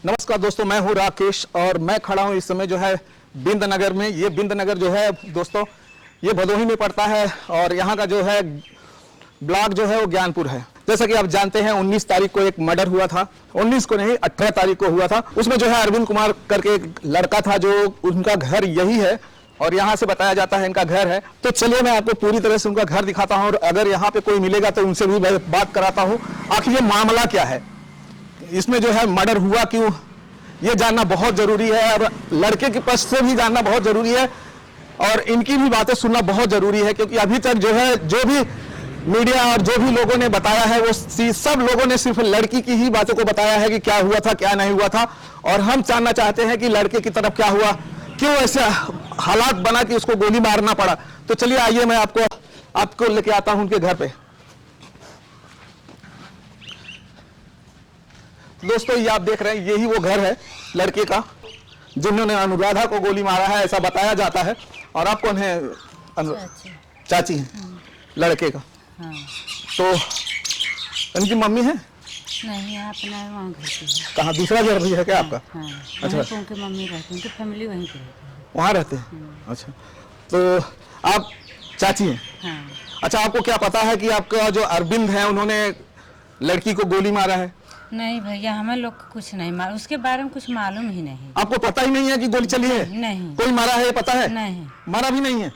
नमस्कार दोस्तों, मैं हूं राकेश और मैं खड़ा हूं इस समय जो है बिंद नगर में। ये बिंद नगर जो है दोस्तों ये भदोही में पड़ता है और यहाँ का जो है ब्लॉक जो है वो ज्ञानपुर है। जैसा कि आप जानते हैं 19 तारीख को एक मर्डर हुआ था, 19 को नहीं 18 तारीख को हुआ था। उसमें जो है अरविंद कुमार करके एक लड़का था जो उनका घर यही है और यहाँ से बताया जाता है इनका घर है। तो चलिए मैं आपको पूरी तरह से उनका घर दिखाता हूँ और अगर यहाँ पे कोई मिलेगा तो उनसे भी बात कराता हूँ आखिर ये मामला क्या है, इसमें जो है मर्डर हुआ क्यों, ये जानना बहुत जरूरी है और लड़के के पक्ष से भी जानना बहुत जरूरी है और इनकी भी बातें सुनना बहुत जरूरी है, क्योंकि अभी तक जो है जो भी मीडिया और जो भी लोगों ने बताया है वो सब लोगों ने सिर्फ लड़की की ही बातों को बताया है कि क्या हुआ था क्या नहीं हुआ था। और हम जानना चाहते हैं कि लड़के की तरफ क्या हुआ, क्यों ऐसे हालात बना कि उसको गोली मारना पड़ा। तो चलिए आइए मैं आपको लेके आता हूं उनके घर पे। दोस्तों ये आप देख रहे हैं यही वो घर है लड़के का जिन्होंने अनुराधा को गोली मारा है, ऐसा बताया जाता है। और आप कौन है? चाची हैं लड़के का। हाँ। तो इनकी मम्मी है? नहीं, अपना वहाँ घर पे है। कहाँ, दूसरा घर भी है क्या आपका? हाँ। अच्छा, तो उनकी मम्मी रहती है, उनकी फैमिली वहीं पे रहती है। वहाँ रहते हैं? अच्छा, तो आप चाची हैं? हाँ। अच्छा, आपको क्या पता है कि आपका जो अरविंद है उन्होंने लड़की को गोली मारा है? नहीं भैया, हमें लोग को कुछ नहीं मालूम, उसके बारे में कुछ मालूम ही नहीं। आपको पता ही नहीं है कि गोली चली है? नहीं। कोई मारा है ये पता है? नहीं। मारा भी नहीं है?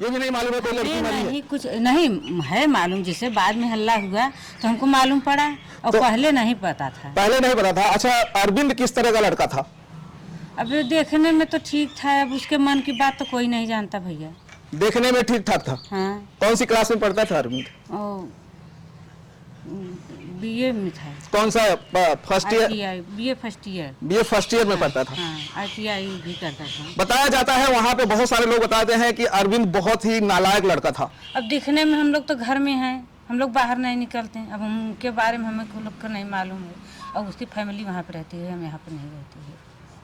ये भी नहीं मालूम है कोई लड़की मारी है? नहीं, कुछ नहीं है मालूम, जिसे बाद में हल्ला हुआ तो हमको मालूम पड़ा और तो पहले नहीं पता था। पहले नहीं पता था? अच्छा, अरविंद किस तरह का लड़का था? अब देखने में तो ठीक था, अब उसके मन की बात तो कोई नहीं जानता भैया। देखने में ठीक ठाक था? हाँ। कौन सी क्लास में पढ़ता था अरविंद? बीए में था। कौन सा first year? BA first year. BA first year में पढ़ता था? हाँ, ITI भी करता था। बताया जाता है वहाँ पे बहुत सारे लोग बताते हैं कि अरविंद बहुत ही नालायक लड़का था। अब दिखने में हम लोग तो घर में हैं, हम लोग बाहर नहीं निकलते हैं, अब उनके बारे में हमें लोग को नहीं मालूम है। और उसकी फैमिली वहाँ पे रहती है, हम यहाँ पे नहीं रहती है।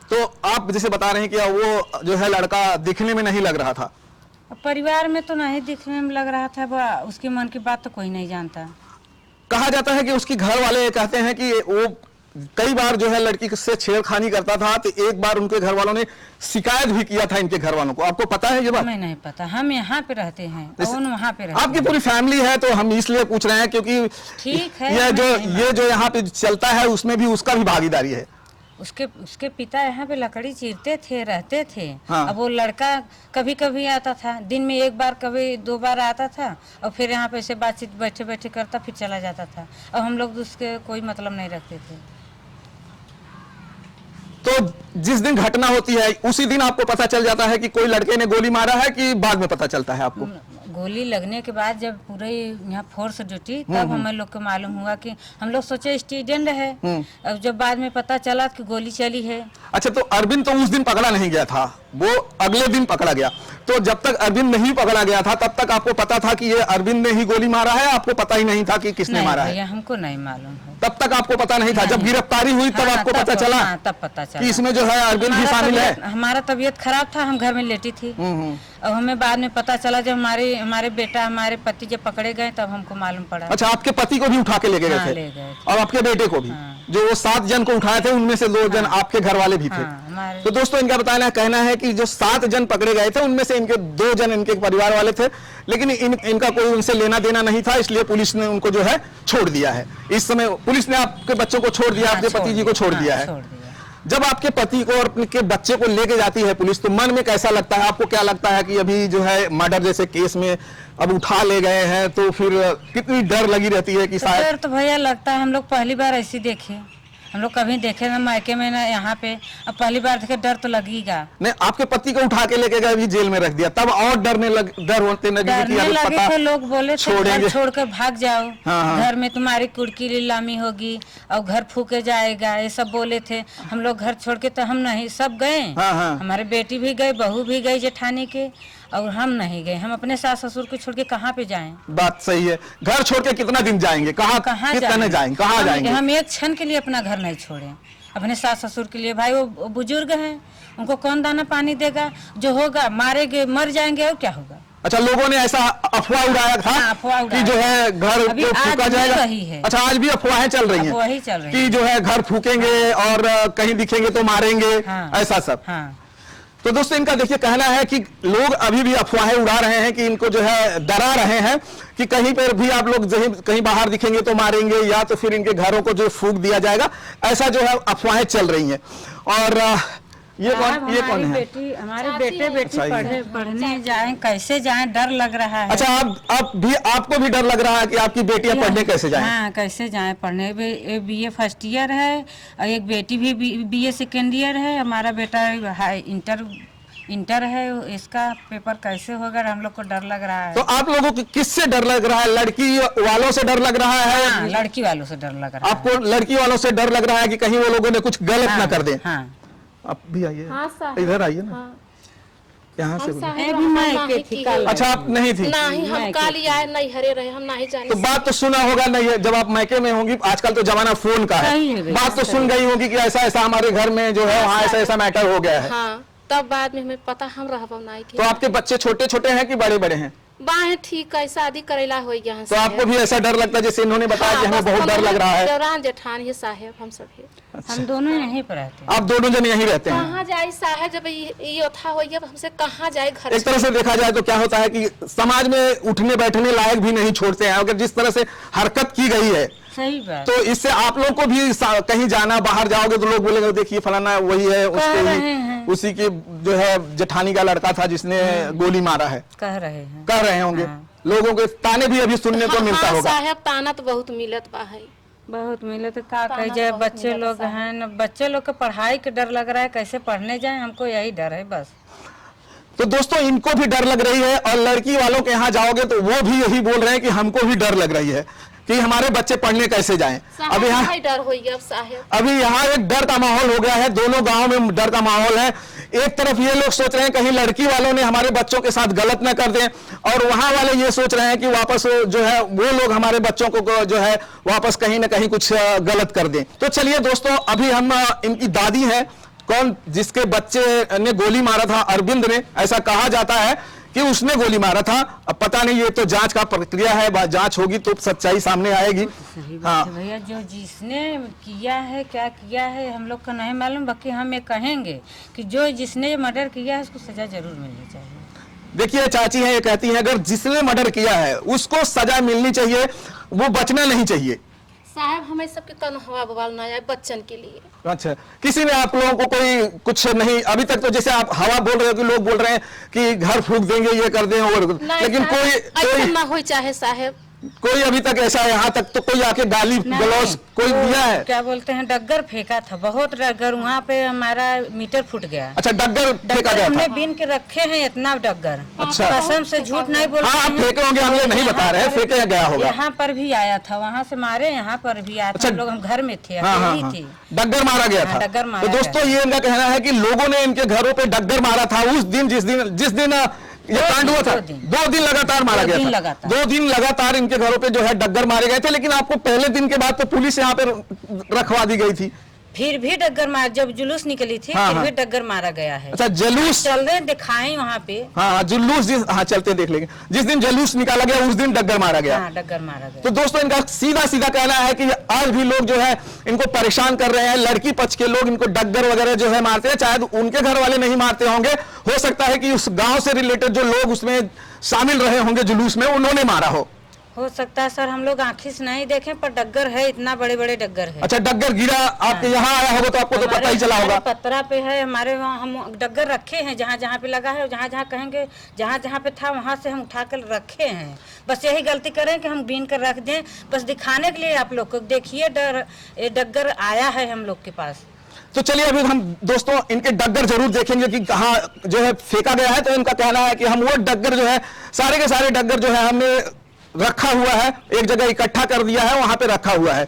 तो आप जैसे बता रहे हैं कि वो जो है लड़का दिखने में नहीं लग रहा था? अब परिवार में तो नहीं दिखने में लग रहा था, उसके मन की बात तो कोई नहीं जानता। कहा जाता है कि उसके घर वाले कहते हैं कि वो कई बार जो है लड़की से छेड़खानी करता था, तो एक बार उनके घर वालों ने शिकायत भी किया था इनके घर वालों को। आपको पता है ये बात? हमें नहीं पता, हम यहाँ पे रहते हैं और वहाँ पे रहते हैं। आपकी पूरी फैमिली है तो हम इसलिए पूछ रहे हैं क्योंकि ठीक है, ये जो यहाँ पे चलता है उसमें भी उसका भी भागीदारी है। उसके पिता यहाँ पे लकड़ी चीरते थे, रहते थे। हाँ। अब वो लड़का कभी कभी आता था, दिन में एक बार कभी 2 बार आता था और फिर यहाँ पे ऐसे बातचीत बैठे बैठे करता फिर चला जाता था। अब हम लोग उसके कोई मतलब नहीं रखते थे। तो जिस दिन घटना होती है उसी दिन आपको पता चल जाता है कि कोई लड़के ने गोली मारा है कि बाद में पता चलता है आपको? गोली लगने के बाद जब पूरे यहाँ फोर्स ड्यूटी तब हमें लोग को मालूम हुआ कि हम लोग सोचे स्टूडेंट है। अब जब बाद में पता चला कि गोली चली है। अच्छा, तो अरविंद तो उस दिन पकड़ा नहीं गया था, वो अगले दिन पकड़ा गया। तो जब तक अरविंद नहीं पकड़ा गया था तब तक आपको पता था कि ये अरविंद ने ही गोली मारा है? आपको पता ही नहीं था कि किसने मारा है? हमको नहीं मालूम है। तब तक आपको पता नहीं था? जब गिरफ्तारी हुई तब आपको पता चला? तब पता चला कि इसमें जो है अरविंद भी शामिल है। हमारा तबीयत खराब था, हम घर में लेटी थी। अब हमें बाद में पता चला जब हमारे बेटा हमारे पति जब पकड़े गए तब हमको मालूम पड़ा। अच्छा, आपके पति को भी उठा के ले गए थे? ले गए और आपके बेटे को भी? जो वो 7 जन को उठाए थे उनमें से 2 जन आपके घर वाले भी थे? तो दोस्तों इनका बताना कहना है कि जो 7 जन पकड़े गए थे उनमें से इनके 2 जन इनके परिवार वाले थे, लेकिन इनका कोई उनसे लेना देना नहीं था, इसलिए पुलिस ने उनको जो है छोड़ दिया है। इस समय पुलिस ने आपके बच्चों को छोड़ दिया, आपके पति जी को छोड़ दिया है। जब आपके पति को और अपने बच्चे को लेके जाती है पुलिस तो मन में कैसा लगता है? आपको क्या लगता है कि अभी जो है मर्डर जैसे केस में अब उठा ले गए हैं तो फिर कितनी डर लगी रहती है कि शायद? डर तो भैया लगता है, हम लोग पहली बार ऐसी देखे, हम लोग कभी देखे ना मायके में ना यहाँ पे, अब पहली बार देखे, डर तो लगेगा। नहीं, आपके पति को उठा के लेके गए भी जेल में रख दिया तब और डर होते लगे थे, लोग बोले थे छोड़ कर भाग जाओ। हाँ। घर में तुम्हारी कुड़की लीलामी होगी और घर फूके जाएगा, ये सब बोले थे। हम लोग घर छोड़ के तो हम नहीं, सब गए। हमारे बेटी भी गए, बहू भी गई जेठानी के, और हम नहीं गए। हम अपने सास ससुर को छोड़ के कहाँ पे जाएं? बात सही है, घर छोड़ के कितना दिन जाएंगे? कहाँ जाएंगे? हम एक क्षण के लिए अपना घर नहीं छोड़े अपने सास ससुर के लिए। भाई वो बुजुर्ग हैं, उनको कौन दाना पानी देगा? जो होगा मारेंगे, मर जाएंगे और क्या होगा? अच्छा, लोगों ने ऐसा अफवाह उड़ाया था अफवाह कि जो है घर अभी को आज फूका भी जाएगा। वही है। अच्छा, आज भी अफवाहें चल रही हैं वही चल रही कि जो है घर फूकेंगे और कहीं दिखेंगे तो मारेंगे, ऐसा सब। तो दोस्तों, इनका देखिए कहना है कि लोग अभी भी अफवाहें उड़ा रहे हैं, कि इनको जो है डरा रहे हैं कि कहीं पर भी आप लोग कहीं बाहर दिखेंगे तो मारेंगे, या तो फिर इनके घरों को जो फूंक दिया जाएगा, ऐसा जो है अफवाहें चल रही हैं। और ये कौन है? बेटी, हमारे बेटे बेटी पढ़ने जाएं, कैसे जाएं, डर लग रहा है। अच्छा, आपको भी डर लग रहा है कि आपकी बेटियां पढ़ने कैसे जाएं? हाँ, कैसे जाएं पढ़ने। बीए फर्स्ट ईयर है और एक बेटी भी बीए सेकेंड ईयर है। हमारा बेटा इंटर है, इसका पेपर कैसे होगा, हम लोग को डर लग रहा है। तो आप लोगों को किससे डर लग रहा है? लड़की वालों से डर लग रहा है? हाँ, लड़की वालों से डर लग रहा है। आपको लड़की वालों से डर लग रहा है कि कहीं वो लोगों ने कुछ गलत ना कर दें? हाँ। आप भी आइए। हाँ, इधर आइए ना। यहाँ से अच्छा, आप नहीं थी? नहीं, हम काली आए नहीं हरे रहे, हम नहीं जाने। तो बात तो सुना होगा नहीं, जब आप मैके में होंगी, आजकल तो जमाना फोन का है, बात तो सुन गई होगी कि ऐसा ऐसा हमारे घर में जो है वहाँ ऐसा ऐसा मैटर हो गया है। हाँ, तब बाद में हमें पता, हम रह नहीं थे। तो आपके बच्चे छोटे छोटे हैं कि बड़े बड़े हैं? बाहें ठीक है, शादी करेला हो गया। तो आपको भी ऐसा डर लगता है जैसे इन्होंने बताया कि हमें बहुत डर लग रहा है? देवरान जेठान ही साहेब हम सब है। हम दोनों यहीं पर रहते हैं। आप दोनों जन यहीं रहते हैं? कहाँ जाए साहेब, जब ये था हो गया, हमसे कहाँ जाए घर। एक तरह से देखा जाए तो क्या होता है कि समाज में उठने बैठने लायक भी नहीं छोड़ते हैं, अगर जिस तरह से हरकत की गई है। सही बात। तो इससे आप लोग को भी कहीं जाना, बाहर जाओगे तो लोग बोलेंगे देखिए फलाना वही है, उसी की जो है जेठानी का लड़का था जिसने गोली मारा है, कह रहे होंगे। लोगों के ताने भी अभी सुनने को मिलता होगा। साहेब, ताना तो बहुत मिलत बा है, बहुत मिले। तो क्या कही जाए, बच्चे लोग हैं न, बच्चे लोग के पढ़ाई के डर लग रहा है, कैसे पढ़ने जाएं, हमको यही डर है बस। तो दोस्तों, इनको भी डर लग रही है, और लड़की वालों के यहाँ जाओगे तो वो भी यही बोल रहे हैं कि हमको भी डर लग रही है कि हमारे बच्चे पढ़ने कैसे जाएं। अब यहाँ डर हो गया साहेब, अभी यहाँ एक डर का माहौल हो गया है, दोनों गांव में डर का माहौल है। एक तरफ ये लोग सोच रहे हैं कहीं लड़की वालों ने हमारे बच्चों के साथ गलत न कर दें, और वहां वाले ये सोच रहे हैं कि वापस जो है वो लोग हमारे बच्चों को जो है वापस कहीं ना कहीं कुछ गलत कर दें। तो चलिए दोस्तों, अभी हम इनकी दादी है, कौन जिसके बच्चे ने गोली मारा था, अरविंद ने, ऐसा कहा जाता है कि उसने गोली मारा था। अब पता नहीं, ये तो जांच का प्रक्रिया है, जांच होगी तो सच्चाई सामने आएगी। हाँ भैया, जो जिसने किया है, क्या किया है, हम लोग को नहीं मालूम, बाकी हम ये कहेंगे कि जो जिसने मर्डर किया है उसको सजा जरूर मिलनी चाहिए। देखिए, चाची है, ये कहती है अगर जिसने मर्डर किया है उसको सजा मिलनी चाहिए, वो बचना नहीं चाहिए। साहब, हमें सबके तन हवा बवाल ना आए बच्चन के लिए। अच्छा, किसी ने आप लोगों को कोई कुछ नहीं अभी तक? तो जैसे आप हवा बोल रहे हो कि लोग बोल रहे हैं कि घर फूंक देंगे, ये कर देंगे, और लेकिन कोई ना हो चाहे साहब, कोई अभी तक ऐसा यहाँ तक तो कोई आके गाली गलौज कोई दिया है? क्या बोलते हैं, डग्गर फेंका था, बहुत डग्गर, वहाँ पे हमारा मीटर फूट गया। अच्छा, डग्गर फेंका गया था? हमने बीन के रखे हैं इतना डग्गर। अच्छा, कसम से झूठ नहीं बोल रहे हैं। फेंके होंगे, हम ये नहीं बता रहे हैं, फेंके गया होगा। यहाँ पर भी आया था, वहाँ से मारे, यहाँ पर भी आया था। हम लोग, हम घर में थे, डग्गर मारा गया था। डग्गर। तो दोस्तों, ये इनका कहना है कि लोगों ने इनके घरों पे डग्गर मारा था उस दिन, जिस दिन ये कांड हुआ था। 2 दिन लगातार मारा गया था। 2 दिन लगातार इनके घरों पे जो है डग्गर मारे गए थे, लेकिन आपको पहले दिन के बाद तो पुलिस यहाँ पे रखवा दी गई थी। फिर भी डग्गर मार, जब जुलूस निकली थी, फिर भी डग्गर मारा गया है। अच्छा, जुलूस चल रहे दिखाएं वहाँ पे। हाँ, जुलूस चलते देख लेंगे। जिस दिन जुलूस निकाला गया उस दिन डग्गर मारा गया। डग्गर मारा गया। तो दोस्तों, इनका सीधा सीधा कहना है कि आज भी लोग जो है इनको परेशान कर रहे हैं, लड़की पक्ष के लोग इनको डग्गर वगैरह जो है मारते हैं। शायद उनके घर वाले नहीं मारते होंगे, हो सकता है कि उस गांव से रिलेटेड जो लोग उसमें शामिल रहे होंगे जुलूस में, उन्होंने मारा हो सकता है सर, हम लोग आंखी से नहीं देखे, पर डग्गर है, इतना बड़े बड़े डग्गर है। अच्छा, डग्गर गिरा आपके यहाँ आया होगा तो आपको तो पता ही चला होगा। पतरा पे है हमारे वहाँ, हम डग्गर रखे हैं, जहाँ जहाँ पे लगा है, जहाँ जहाँ कहेंगे, जहाँ जहाँ पे था वहाँ से हम उठा कर रखे हैं। बस यही गलती करें कि हम बीन कर रख दें, बस दिखाने के लिए आप लोग को, देखिए डग्गर आया है हम लोग के पास। तो चलिए, अभी हम दोस्तों इनके डग्गर जरूर देखेंगे कि कहाँ जो है फेंका गया है। तो इनका कहना है कि हम वो डग्गर जो है, सारे के सारे डग्गर जो है हमने रखा हुआ है, एक जगह इकट्ठा कर दिया है, वहां पे रखा हुआ है।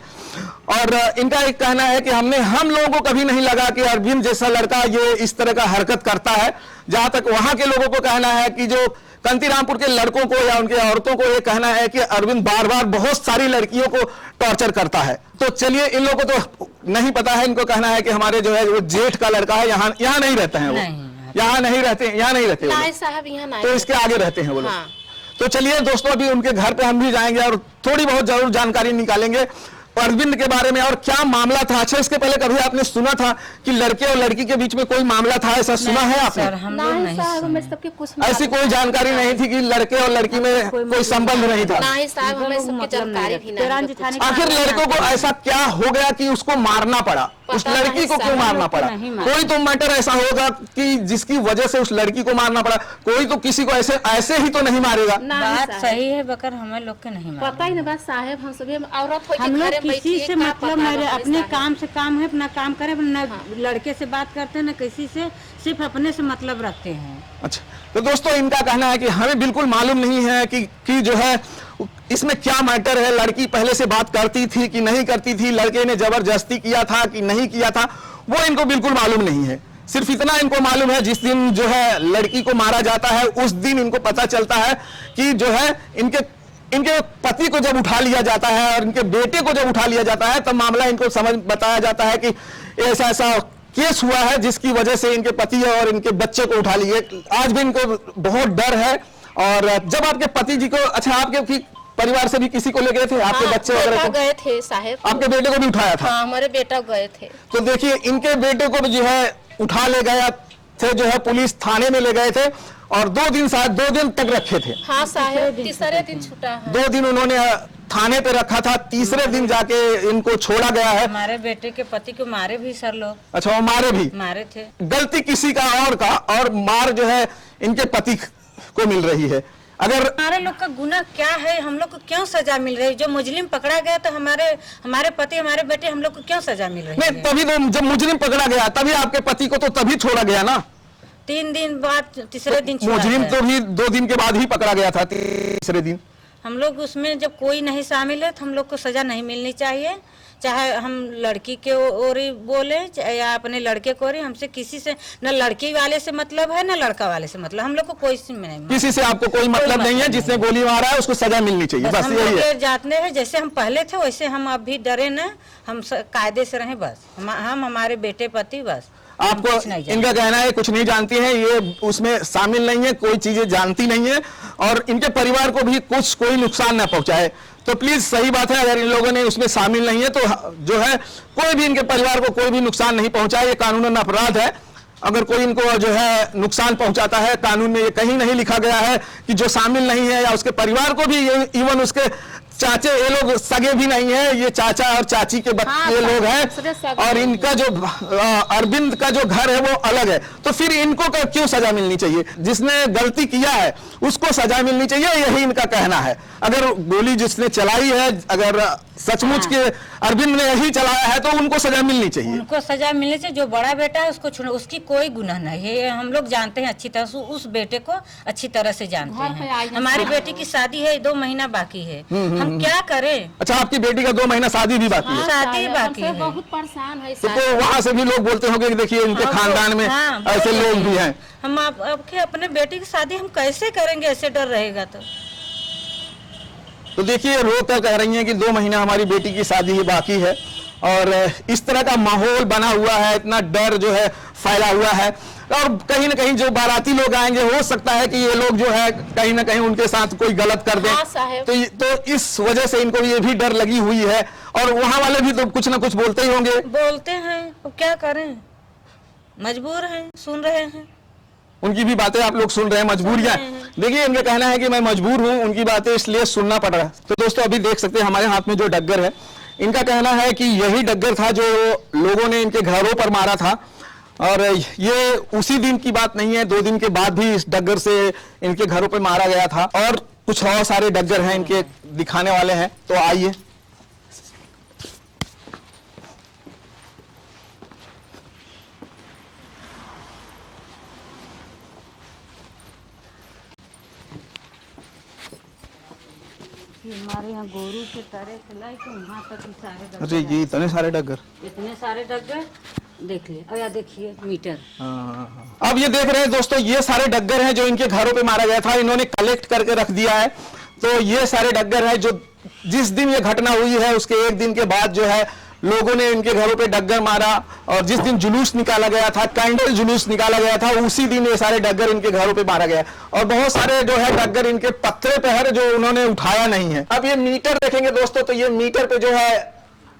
और इनका एक कहना है कि हम लोगों को कभी नहीं लगा कि अरविंद जैसा लड़का ये इस तरह का हरकत करता है। जहां तक वहां के लोगों को कहना है कि जो कंतीरामपुर के लड़कों को या उनके औरतों को ये कहना है कि अरविंद बार बार बहुत सारी लड़कियों को टॉर्चर करता है। तो चलिए, इन लोगों को तो नहीं पता है, इनको कहना है कि हमारे जो है वो जेठ का लड़का है, यहाँ नहीं रहते हैं वो। यहाँ नहीं रहते, यहाँ नहीं रहते वो नहीं लोग। साहब यहाँ नहीं तो इसके आगे रहते हैं वो लोग। हाँ। तो चलिए दोस्तों, अभी उनके घर पे हम भी जाएंगे और थोड़ी बहुत जरूर जानकारी निकालेंगे अरविंद के बारे में और क्या मामला था। अच्छा, इसके पहले कभी आपने सुना था कि लड़के और लड़की के बीच में कोई मामला था, ऐसा सुना है आपने? सर हम लोग नहीं नहीं साहब सुने। हमें सबके कुछ ऐसी कोई जानकारी नहीं थी कि लड़के और लड़की में कोई संबंध नहीं था। नहीं साहब हमें सबके जानकारी भी नहीं है। आखिर लड़कों को ऐसा क्या हो गया कि उसको मारना पड़ा, उस पता लड़की नहीं को क्यों साहब, मारना पड़ा? नहीं मारा। कोई तो मैटर ऐसा होगा कि जिसकी वजह से उस लड़की को मारना पड़ा। कोई तो किसी को ऐसे ऐसे ही तो नहीं मारेगा। बात सही है, बकर हमें लोग के नहीं मालूम। पता ही नहीं बात साहब, हम सभी औरत हो हम के लोग घरे किसी बैठिए, से क्या मतलब पता मेरे हमें अपने साहब। काम से काम है, अपना काम करें, न लड़के से बात करते हैं न किसी से, सिर्फ अपने से मतलब रखते हैं। अच्छा, तो दोस्तों इनका कहना है कि हमें बिल्कुल मालूम नहीं है कि जो है इसमें क्या मैटर है। लड़की पहले से बात करती थी कि नहीं करती थी, लड़के ने जबरदस्ती किया था कि नहीं किया था, वो इनको बिल्कुल मालूम नहीं है। सिर्फ इतना इनको मालूम है, जिस दिन जो है लड़की को मारा जाता है उस दिन इनको पता चलता है कि जो है इनके पति को जब उठा लिया जाता है और इनके बेटे को जब उठा लिया जाता है तब मामला इनको समझ बताया जाता है कि ऐसा ऐसा केस हुआ है जिसकी वजह से इनके पति और इनके बच्चे को उठा लिए। आज भी इनको बहुत डर है। और जब आपके पति जी को, अच्छा आपके परिवार से भी किसी को ले गए थे, आपके हाँ, बच्चे बेटा वगैरह को? गए थे साहब। आपके बेटे को भी उठाया था? हाँ हमारे बेटा गए थे। तो देखिए इनके बेटे को भी जो है उठा ले गया थे, जो है पुलिस थाने में ले गए थे और 2 दिन शायद 2 दिन तक रखे थे। हाँ साहब तीसरे दिन छूटा है। 2 दिन उन्होंने थाने पे रखा था, तीसरे दिन जाके इनको छोड़ा गया है। हमारे बेटे के पति को मारे भी सर लोग, अच्छा, वो मारे भी? मारे थे। गलती किसी का और मार जो है इनके पति को मिल रही है। अगर हमारे लोग का गुनाह क्या है, हम लोग को क्यों सजा मिल रही है? जो मुजरिम पकड़ा गया तो हमारे पति हमारे बेटे हम लोग को क्यों सजा मिल रही नहीं, है? तभी तो जब मुजरिम पकड़ा गया तभी आपके पति को तो तभी छोड़ा गया ना। 3 दिन बाद तीसरे दिन छुड़ा मुजरिम गया। तो भी 2 दिन के बाद ही पकड़ा गया था, तीसरे दिन। हम लोग उसमें जब कोई नहीं शामिल है तो हम लोग को सजा नहीं मिलनी चाहिए, चाहे हम लड़की के ओर ही बोले या अपने लड़के को, हमसे किसी से न लड़की वाले से मतलब है न लड़का वाले से मतलब, हम लोग को कोई से नहीं। किसी से आपको कोई मतलब नहीं है, जिसने गोली मारा है उसको सजा मिलनी चाहिए, बस हम यही है। जाते हैं जैसे हम पहले थे वैसे हम अब भी डरे न, हम कायदे से रहें बस। हम हमारे बेटे पति बस। आपको इनका कहना है कुछ नहीं जानती है, ये उसमें शामिल नहीं है, कोई चीजें जानती नहीं है और इनके परिवार को भी कोई नुकसान ना पहुंचाए। तो प्लीज सही बात है, अगर इन लोगों ने उसमें शामिल नहीं है तो जो है कोई भी इनके परिवार को कोई भी नुकसान नहीं पहुंचाए, ये कानूनन अपराध है। अगर कोई इनको जो है नुकसान पहुंचाता है, कानून में ये कहीं नहीं लिखा गया है कि जो शामिल नहीं है या उसके परिवार को भी, इवन उसके चाचे, ये लोग सगे भी नहीं है, ये चाचा और चाची के बच्चे लोग हैं और इनका जो अरविंद का जो घर है वो अलग है। तो फिर इनको क्यों सजा मिलनी चाहिए? जिसने गलती किया है उसको सजा मिलनी चाहिए, यही इनका कहना है। अगर गोली जिसने चलाई है, अगर सचमुच के अरविंद ने यही चलाया है तो उनको सजा मिलनी चाहिए। उनको सजा मिलनी चाहिए। जो बड़ा बेटा है उसको छोड़ो, उसकी कोई गुनाह नहीं है, हम लोग जानते हैं अच्छी तरह से, उस बेटे को अच्छी तरह से जानते हैं। हमारी बेटी की शादी है, 2 महीना बाकी है, हम क्या करें? अच्छा, आपकी बेटी का 2 महीना शादी भी बाकी है? शादी बाकी है। बहुत परेशान है तो वहां से भी लोग बोलते होंगे कि देखिए इनके खानदान में ऐसे लोग भी हैं। हम आपके अपने बेटी की शादी हम कैसे करेंगे? ऐसे डर रहेगा तो देखिए रो कर कह रही हैं कि 2 महीना हमारी बेटी की शादी ही बाकी है और इस तरह का माहौल बना हुआ है, इतना डर जो है फैला हुआ है और कहीं ना कहीं जो बाराती लोग आएंगे हो सकता है कि ये लोग जो है कहीं ना कहीं उनके साथ कोई गलत कर दें। तो इस वजह से इनको ये भी डर लगी हुई है और वहां वाले भी तो कुछ ना कुछ बोलते ही होंगे। बोलते हैं, अब क्या करें, मजबूर हैं, सुन रहे हैं उनकी भी बातें, आप लोग सुन रहे हैं, मजबूरियां। देखिए इनका कहना है कि मैं मजबूर हूं, उनकी बातें इसलिए सुनना पड़ रहा है। तो दोस्तों अभी देख सकते हैं हमारे हाथ में जो डग्गर है, इनका कहना है कि यही डग्गर था जो लोगों ने इनके घरों पर मारा था और ये उसी दिन की बात नहीं है, 2 दिन के बाद भी इस डग्गर से इनके घरों पर मारा गया था और कुछ और सारे डग्गर हैं इनके दिखाने वाले हैं। तो आइए हमारे यहाँ गोरू से तरे से लाई तो वहाँ तक ही सारे डग्गर। अरे ये इतने सारे डग्गर, इतने सारे डग्गर देख लिए। और या देखिए मीटर। अब ये देख रहे हैं दोस्तों, ये सारे डग्गर हैं जो इनके घरों पे मारा गया था, इन्होंने कलेक्ट करके रख दिया है। तो ये सारे डग्गर हैं जो जिस दिन ये घटना हुई है उसके 1 दिन के बाद जो है लोगों ने इनके घरों पे डग्गर मारा, और जिस दिन जुलूस निकाला गया था, कैंडल जुलूस निकाला गया था, उसी दिन ये सारे डग्गर इनके घरों पे मारा गया। और बहुत सारे जो है डग्गर इनके पत्थर पे है जो उन्होंने उठाया नहीं है। अब ये मीटर देखेंगे दोस्तों, तो ये मीटर पे जो है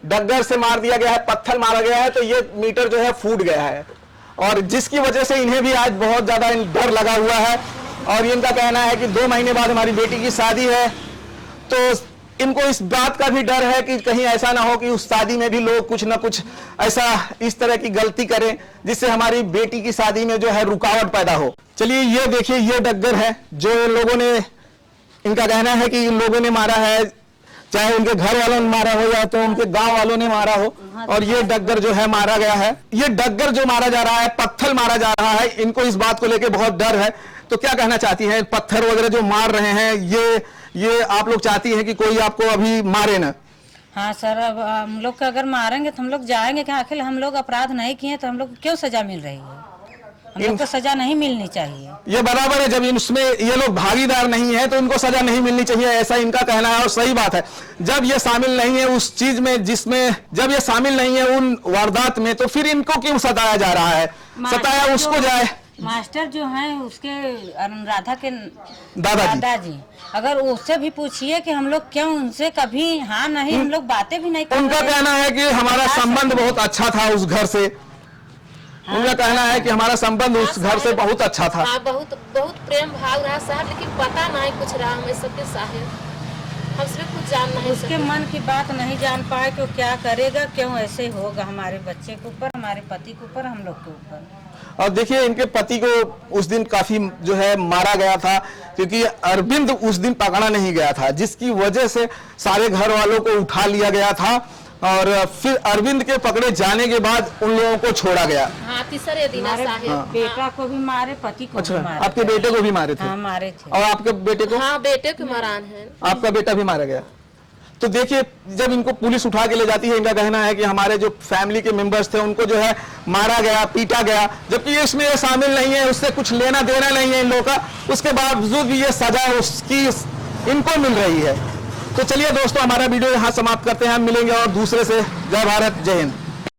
डग्गर से मार दिया गया है, पत्थर मारा गया है, तो ये मीटर जो है फूट गया है, और जिसकी वजह से इन्हें भी आज बहुत ज्यादा डर लगा हुआ है। और इनका कहना है कि 2 महीने बाद हमारी बेटी की शादी है, तो इनको इस बात का भी डर है कि कहीं ऐसा ना हो कि उस शादी में भी लोग कुछ ना कुछ ऐसा इस तरह की गलती करें जिससे हमारी बेटी की शादी में जो है रुकावट पैदा हो। चलिए ये देखिए, ये डग्गर है जो इन लोगों ने, इनका कहना है कि इन लोगों ने मारा है, चाहे उनके घर वालों ने मारा हो या तो उनके गांव वालों ने मारा हो, और ये डग्गर जो है मारा गया है। ये डग्गर जो मारा जा रहा है, पत्थर मारा जा रहा है, इनको इस बात को लेकर बहुत डर है। तो क्या कहना चाहती हैं? पत्थर वगैरह जो मार रहे हैं, ये आप लोग चाहती हैं कि कोई आपको अभी मारे ना? हाँ सर, अब हम लोग को अगर मारेंगे तो हम लोग जाएंगे कि आखिर हम लोग अपराध नहीं किए तो हम लोग को क्यों सजा मिल रही है? हम लोग को सजा नहीं मिलनी चाहिए। ये बराबर है, जब इसमें ये लोग भागीदार नहीं है तो इनको सजा नहीं मिलनी चाहिए, ऐसा इनका कहना है। और सही बात है, जब ये शामिल नहीं है उस चीज में जिसमें, जब ये शामिल नहीं है उन वारदात में, तो फिर इनको क्यों सताया जा रहा है? सताया उसको जाए। मास्टर जो हैं उसके अनुराधा के दादाजी, अगर उससे भी पूछिए कि हम लोग क्यों उनसे कभी हाँ नहीं, हम लोग बातें भी नहीं कर। उनका कहना है कि हमारा संबंध बहुत अच्छा था उस घर से। हाँ, उनका कहना है कि हमारा संबंध उस घर से बहुत अच्छा था। हाँ, बहुत बहुत प्रेम भाव रहा साहब, लेकिन पता नहीं कुछ रहा हमें सबके साहेब, हम सिर्फ कुछ जान नहीं उसके मन की बात नहीं जान पाए कि वो क्या करेगा, क्यों ऐसे होगा हमारे बच्चे के ऊपर, हमारे पति के ऊपर, हम लोग के ऊपर। और देखिए इनके पति को उस दिन काफी जो है मारा गया था, क्योंकि अरविंद उस दिन पकड़ा नहीं गया था, जिसकी वजह से सारे घर वालों को उठा लिया गया था, और फिर अरविंद के पकड़े जाने के बाद उन लोगों को छोड़ा गया। हाँ, तीसरे दिन बेटा को भी मारे, पति को भी मारे। आपके बेटे को भी मारे थे? हाँ, मारे थे। और आपके बेटे को? हाँ, बेटे को मारान है। आपका बेटा भी मारा गया। तो देखिए, जब इनको पुलिस उठा के ले जाती है, इनका कहना है कि हमारे जो फैमिली के मेंबर्स थे उनको जो है मारा गया, पीटा गया, जबकि इसमें ये शामिल नहीं है, उससे कुछ लेना देना नहीं है इन लोगों का, उसके बावजूद भी ये सजा उसकी इनको मिल रही है। तो चलिए दोस्तों, हमारा वीडियो यहाँ समाप्त करते हैं, हम मिलेंगे और दूसरे से। जय भारत, जय हिंद।